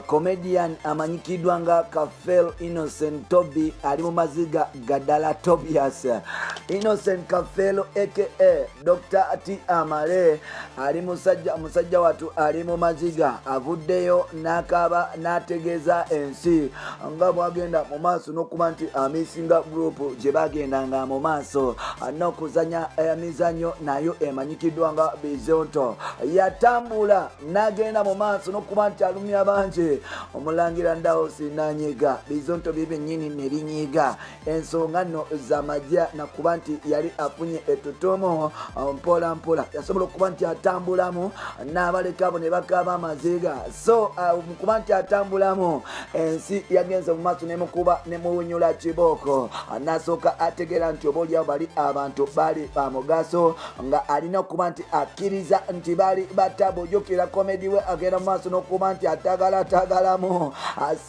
comedian amanyikidwa nga Kafel Innocent Toby ali mu maziga Gadala Tobias. Innocent Kafel aka Dr. T. Amale ali musajja watu ali mu maziga avuddeyo n'akaba n'ategeeza ensi nga bwagenda mu maaso n'okuba nti Amisinga Group gye bagendanga mu maaso n'okuzanya emizannyo nayo emanyikiddwa nga Bizonto yatambula n'agenda mu maaso n'okuba nti alumya bangi omulangira Ndawusi n'anyiga Bizonto byennyini ne binyiga ensonga nno z'amagya nakuba nti yali afunye ettotomo mpola mpola yasobola okuba nti atambulamu n'abaleka abo ne bakaba amaziga so mukuba nti atambulamu ensi yagenze mu maaso nemukuba nemuwunyula kibooko n'asooka ategeera nti obaolyawo bali abantu bali bamugaso nga alina okuba nti akkiriza nti bali batabojjukira komedi we agenda mu maaso n'okuba nti atagalamu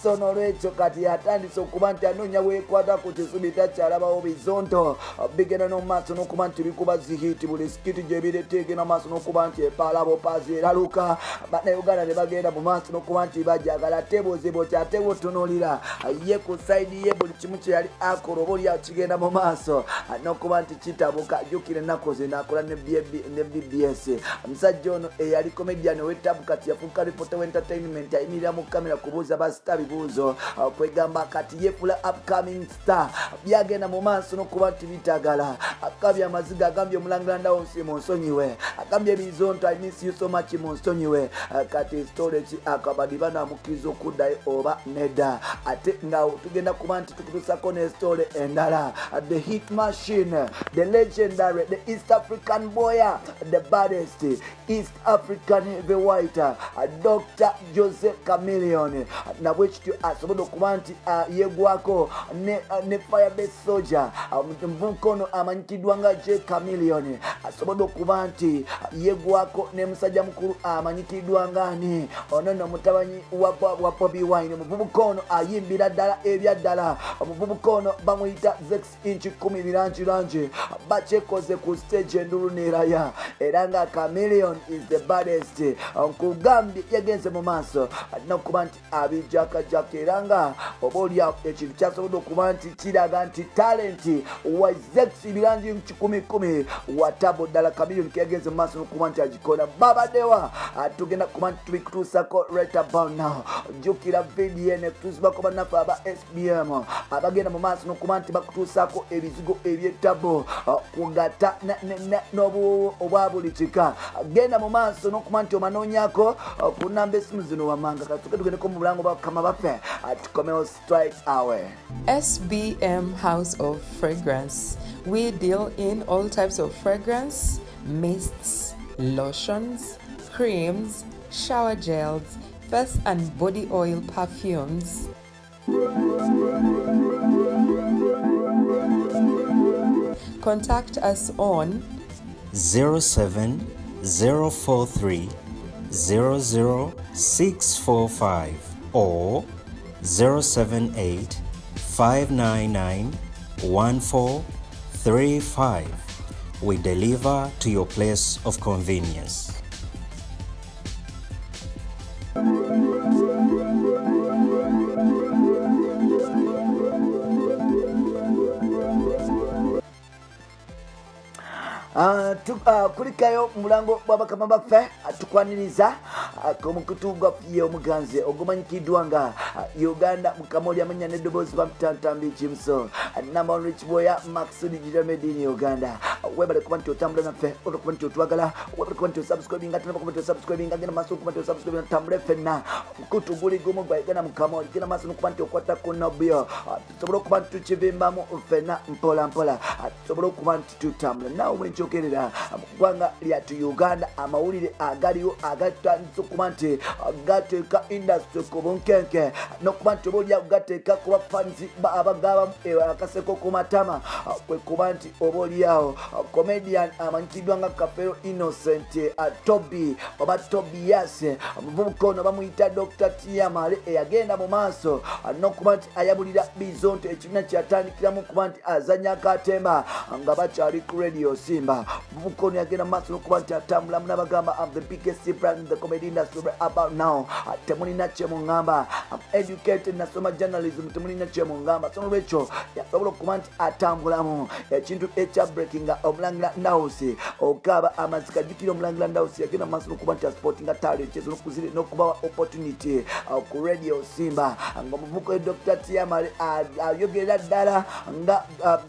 so n'olwekyo kati yatandise okuba nti anoonya weekwata ku kisubi takyalabawo Bizonto bigenda n'omu maaso n'okuba nti bikuba zihiti buli sikiti gye birete egenda mu maaso n'okuba nti epaalabo paazi eraluka bannayuganda ne bagenda mu maaso n'okuba nti bajagala tebuzibu kyate butunuulira ye ku sayidi ye buli kimu kye yali akola oba olyawo kigenda mu maaso n'okuba nti kitabuka jjukira ennaku zino akola ne BBS omusajja ono eyali comedian ow'ettabu kati yafuuka reporter w'entertainment ayimirira mu kamera kubuuza basita bibuuzo kwegamba kati yefula upcoming star byagenda mu maaso n'okuba nti bitagala akabya amaziga agambye omulangira Ndawusi munsonyiwe agambye Bizonto I miss you so much munsonyiwe kati story ki akabadi banamukkiriza okuddayo oba nedda ate nga tugenda kuba nti tukutusako ne story endala the hit machine the legendary the East African boy the baddest East African heavyweight Dr. Jose Chameleone na bwekityo asobola okuba nti yeggwako ne firebase soldier mukono amanyikiddwa nga J Chameleone asobola okuba nti yeggwako ne musajja mukulu amanyikiddwa nga ani ono nno mutabanyi wa Bobi Wine omuvubuka ono ayimbira ddala ebyaddala omuvubuka ono bamuyita 6 inch 10 birangirangi bakyekoze ku stage endulu neeraya era nga Chameleone is the baddest nkugambye yagenze mu maaso alina okuba nti abijakajaka era nga oba olyawo ekintu kyasobodde okuba nti kiraga nti talenti wa 6 birangi 10 watabo ddala Chameleone keyagenze mu maaso n'okuba nti agikola babaddewa tugenda kuba nti tubikutuusako right about now jjukira video ne kutuusibako bannaffe aba SBM abagenda mu maaso n'okuba nti bakutuusako ebizigo eby'ettabo kugatta n'obuwuwu obwa buli kika genda mu maaso n'okuba nti omanoonyako ku namba esimu zino wammanga katuke tugendeko mu bulango bakama baffe tukomewo straight away. SBM House of Fragrance. We deal in all types of fragrance, mists, lotions, creams, shower gels, face and body oil perfumes. Contact us on 07043 00645 or 078 599 1435. We deliver to your place of convenience. Kulikayo mulango babakama baffe tukwaniriza omukutu gwaffe omuganze ogumanyikiddwa nga Uganda Mukamooli amanya n'eddoboozi bamutantambi Jimso number one rich boy Maxudi Jiramedini Uganda webale kuba nti otambula naffe okuba nti otwagala webale kuba nti osubscribing ate nakuba nti osubscribing agenda maaso okuba nti osubscribing tambule ffenna omukutu guli gumu gwa Uganda Mukamooli genda maaso n'okuba nti okwata ku nobyo tusobole okuba nti tukivimbamu ffenna mpola mpola tusobole okuba nti tutambula naawe bwenkyokerera gwanga lyatu Uganda amawulire agaliwo agatandise okuba nti gateeka industry ku bunkenke n'okuba nti oba olyawo gateeka kuba fans abagabamu akaseko ku matama kwe kuba nti oba olyawo comedian amanyikiddwa nga Kafeero Innocent Toby oba Tobias omuvubuka ono bamuyita Dr. Amale eyagenda mu maaso n'okuba nti ayabulira Bizonto ekibiina kyatandikiramu kuba nti azanya akatemba nga bakyali ku Radio Simba. Omuvubuka ono yagenda mu maaso n'okuba nti atambula munabagamba I'm the biggest brand in the comedy industry about now. Temulina kye mungamba. I'm educated, nasoma journalism, temulina kye mungamba. So lwekyo yasobola okuba nti atambulamu ekintu ekya breaking Omulangira Ndawusi okaba amazika jukira Omulangira Ndawusi yagenda mu maaso n'okuba nti asportinga talent ezo n'okubawa opportunity ku Radio Simba nga omuvubuka Dr. Amale ayogerera ddala nga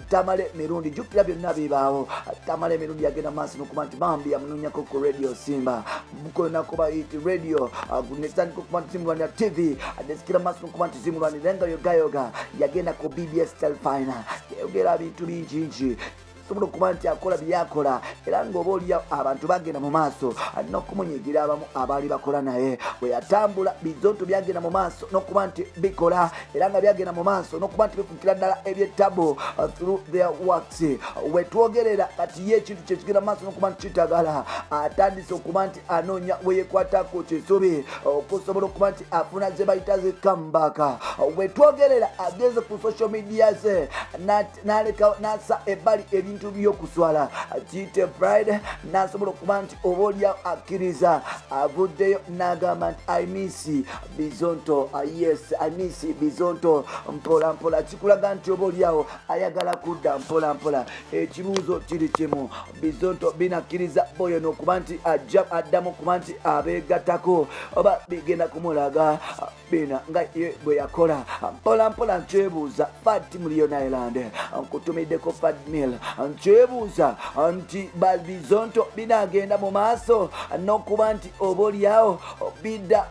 Tamale mirundi jukira byonna bibaawo. Tamale mirundi yagenda mu maaso n'okuba nti bambi yamunoonyako ku Radio Simba. Omuvubuka ono nakuba hit radio nesitandika okuba nti zimulwanira TV nesikira mu maaso n'okuba nti zimulwanira nga yogayoga yagenda ku BBS Telefina yayogera bintu bingi sobola okuba nti akola byakola era ng'oba olya abantu bagenda mu maaso n'okumunyigira abamu abaali bakola naye bwe yatambula Bizonto byagenda mu maaso n'okuba nti bikola era nga byagenda mu maaso n'okuba nti bifukira ddala eby'ettabo through their works. Wetwogerera kati ye ekintu kyekigenda mu maaso n'okuba nti kitagala atandise okuba nti anoonya we yekwatako kisubi okusobola okuba nti afuna ze bayita ze comeback. Wetwogerera agenze ku social media ze n'aleka n'assa ebbali ebintu by'okuswala kiyite pride n'asobola okuba nti oba olya akkiriza avuddeyo n'agamba nti I miss Bizonto. Yes, I miss Bizonto mpola mpola. Kikulaga nti oba olyawo ayagala kudda mpola mpola. Ekibuuzo kiri kimu, Bizonto binakkiriza boyo n'okuba nti addamu okuba nti abeegattako oba bigenda kumulaga bina nga ye bwe yakola mpola mpola. Nkyebuuza Fat Million Island nkutumiddeko Fat Mill nkyebuuza nti Bizonto binagenda mu maaso n'okuba nti oba olyawo bidda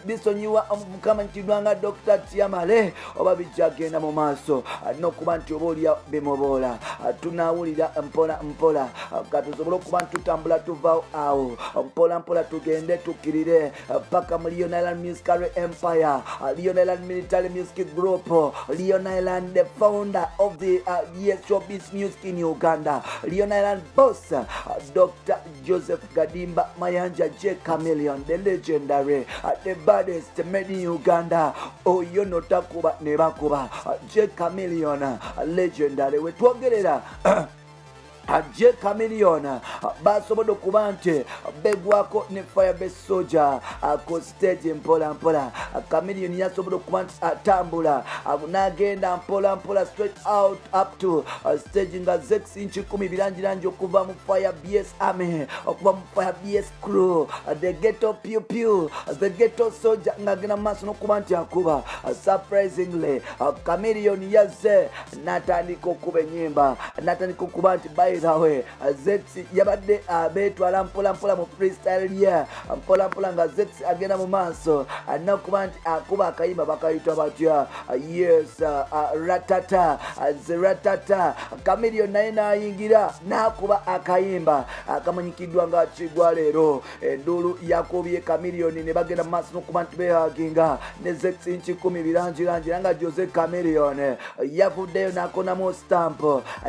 bisonyiwa Mukama nkiddwa nga Dr. Amale oba bijjagenda mu maaso n'okuba nti oba olyawo bimuboola. Tunaawulira mpola mpola katusobole okuba nti tutambula tuvaawo awo mpola mpola tugende tukkirire paka mu Lion Island Musical Empire, Lion Island Military Music Group, Lion Island the founder of the showbiz music in Uganda, Lion Island boss Dr. Joseph Gadimba Mayanja J. Chameleone, the legendary, the baddest made in Uganda. Oyo notakuba nebakuba J. Chameleone, legendary. Wetwogerera J. Chameleone basobola okuba nti begwako ne Firebase Soldier ku stage mpola mpola. Chameleone yasobola okuba nti atambula n'agenda mpola mpola straight out up to stage nga 6 inch 10 birangirangi okuva mu Firebase Army, okuva mu Firebase Crew, the ghetto pew pew, the ghetto soldier ng'agenda mu maaso n'okuba nti akuba. Surprisingly Chameleone yazze n'atandika okuba ennyimba, n'atandika okuba nti bawe Zex yabadde betwala mpola mpola mu freestyle ya mpola mpola nga Zex agenda mu maaso n'okuba nti akuba akayimba bakayita batya. Yes, ratata ratata. Chameleone naye n'ayingira n'akuba akayimba akamanyikiddwa nga Kigwa leero. Enduulu yakubye Chameleone ne bagenda mu maaso n'okuba nti behaginga ne Zex inchi 10 birangirangi nga Jose Chameleone yavuddeyo n'akonamu stamp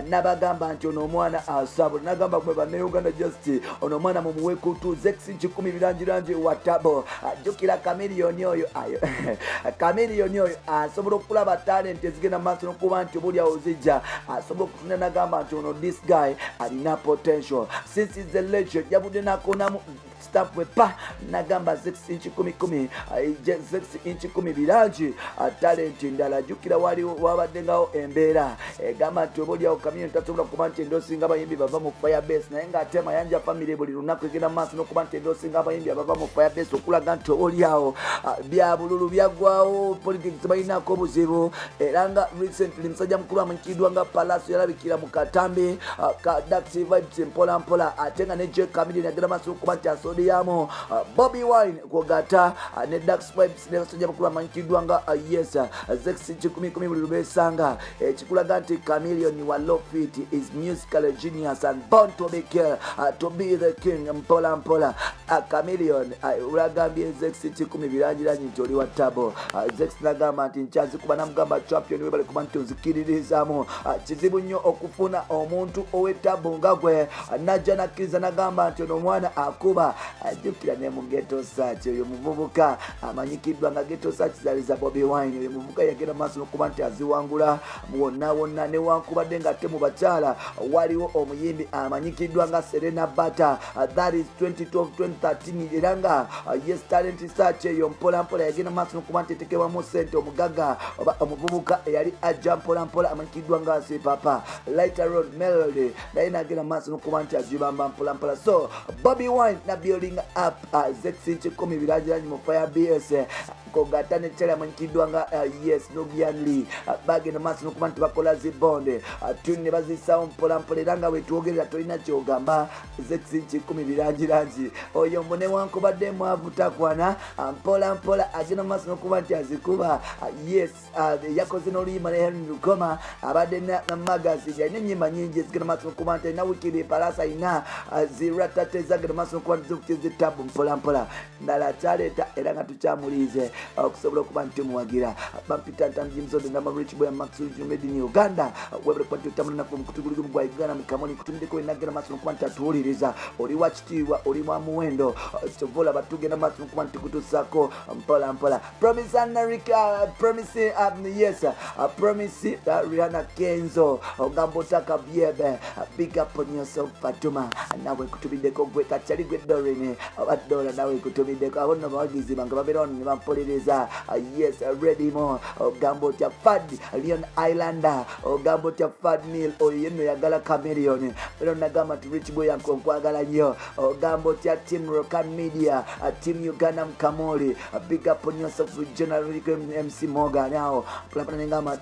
n'abagamba nti ono omwana asabula n'agamba gwe bannayuganda just ono omwana mumuwe kutu Zex inchi 10 birangirangi watabo. Jjukira Chameleone oyo Chameleone oyo asobola okulaba talent ezigenda mu maaso n'okuba nti obulyawo zijja asobola okufuna n'agamba nti ono this guy alina potential. Since is the legend yavudde n'akonamu stamp wepa n'agamba 6 inch 10 6 inch 10 birangi talent ndala. Jjukira wabaddengawo embeera egamba nti obulyawo Chameleone tasobola kuba nti endosinga abayimbi bava mu Firebase naye ng'ate Mayanja family buli lunaku egenda mu maaso n'okuba nti endosinga abayimbi abava mu Firebase okulaga nti olyawo bya bululu byaggwawo politics balinako obuzibu. Era nga recently musajja mukulu amanyikiddwa nga Palacio yalabikira mu katambi ka Dax Vibes mpola mpola ate nga ne J. Chameleone agenda maaso n'okuba nti asodiyamu Bobi Wine kwogata ne Dax Vibes ne basajja bakulu amanyikiddwa nga yes Zex 10 buli lubesanga ekikulaga nti Chameleone wa low fit is musically a genius and born to be the king. Mpola mpola Chameleone ulagambye Zex kikumi birangiranyi nti oli wa tabo. Zex nagamba nti nkyazi kuba namugamba champion webale kuba nti onzikiririzaamu. Kizibu nnyo okufuna omuntu ow'etabo nga gwe. Najja nakkiriza nagamba nti ono omwana akuba. Ajjukira ne mu ghetto search oyo muvubuka amanyikiddwa nga ghetto search zaliza Bobi Wine. Oyo muvubuka yagenda maaso n'okuba nti aziwangula wonna newankubadde nga ate mu bakyala waliwo omuyimbi amanyikiddwa nga Serena Bata. That is 2012-2013 era nga yes talent search eyo mpola mpola yagenda maaso n'okuba nti etekebwamu ssente omugaga oba omuvubuka eyali ajja mpola mpola amanyikiddwa nga Papa Later on Melody naye nagenda maaso n'okuba nti azibamba mpola mpola. So Bobi Wine na building up Zex kikumi birangiranyi mu Fire BS kogatane chela manyikiddwa nga yes Nubianly bagenda maaso n'okuba nti bakola zibonde tuni ne bazisawo mpola mpola era nga wetwogerera tolina kyogamba Zex kikumi birangiranyi oyo mune wankubadde mwavutakwana mpola mpola agenda maaso n'okuba nti azikuba yes yakoze n'oluyimba ne Henry Lukoma abadde na magazine yalina ennyimba nyingi ezigenda maaso n'okuba nti alina wikiri palasa alina ziratate zagenda maaso n'okuba nti zokutezetabu mpola mpola ndala akyaleeta era nga tukyamuliize okusobola okuba nti muwagira bampita ntamjimzodo ngamba Rich Boy Maxwell Made in Uganda webale kwa tutamuna na kutuguligu mgwa Uganda Mukamooli kutumideko enagera maaso n'okuba nti atuwuliriza oli wa kitiibwa oli mwa muwendo tovola batugenda maaso n'okuba nti kutusaako mpola mpola promise America promise yes promise Rihanna Kenzo ogamba otaka byebe big up on yourself Fatuma nawe kutumideko gwe kachali gwe Dorine abadola nawe kutumideko abonna bawagizi banga babeera ne bampolereza yes ready more ogamba otya Fad Leon Islander ogamba otya Fad Neil oyo yenno yagala Chameleone era nagamba ti Rich Boy yankwagala nnyo ogamba otya Team Rocan Media Team Uganda Mukamooli big up on yourself General MC Morgan now plapana nengamba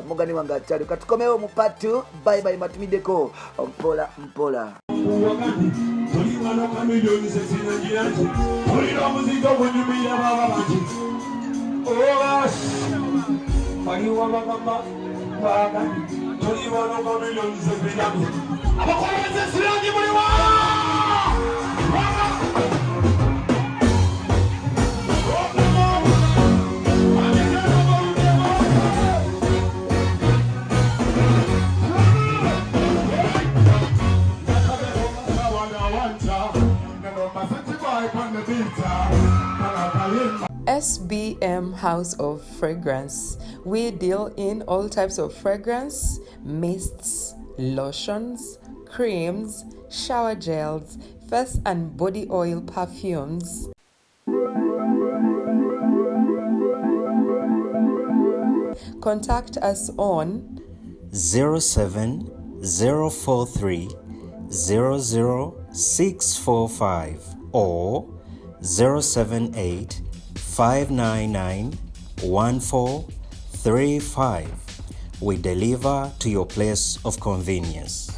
Morgan wange akyali katukomewo mu part 2 bye bye matumideko mpola mpola Toli mwana Chameleone sesina njiranji Toli na muzika wenyumira baba banji Owash Fani wama mama Waga Toli mwana Chameleone sesina njiranji Abakwara sesina njiranji SBM House of Fragrance. We deal in all types of fragrance, mists, lotions, creams, shower gels, face and body oil perfumes. Contact us on 07043 00645 or 078 599 1435. We deliver to your place of convenience.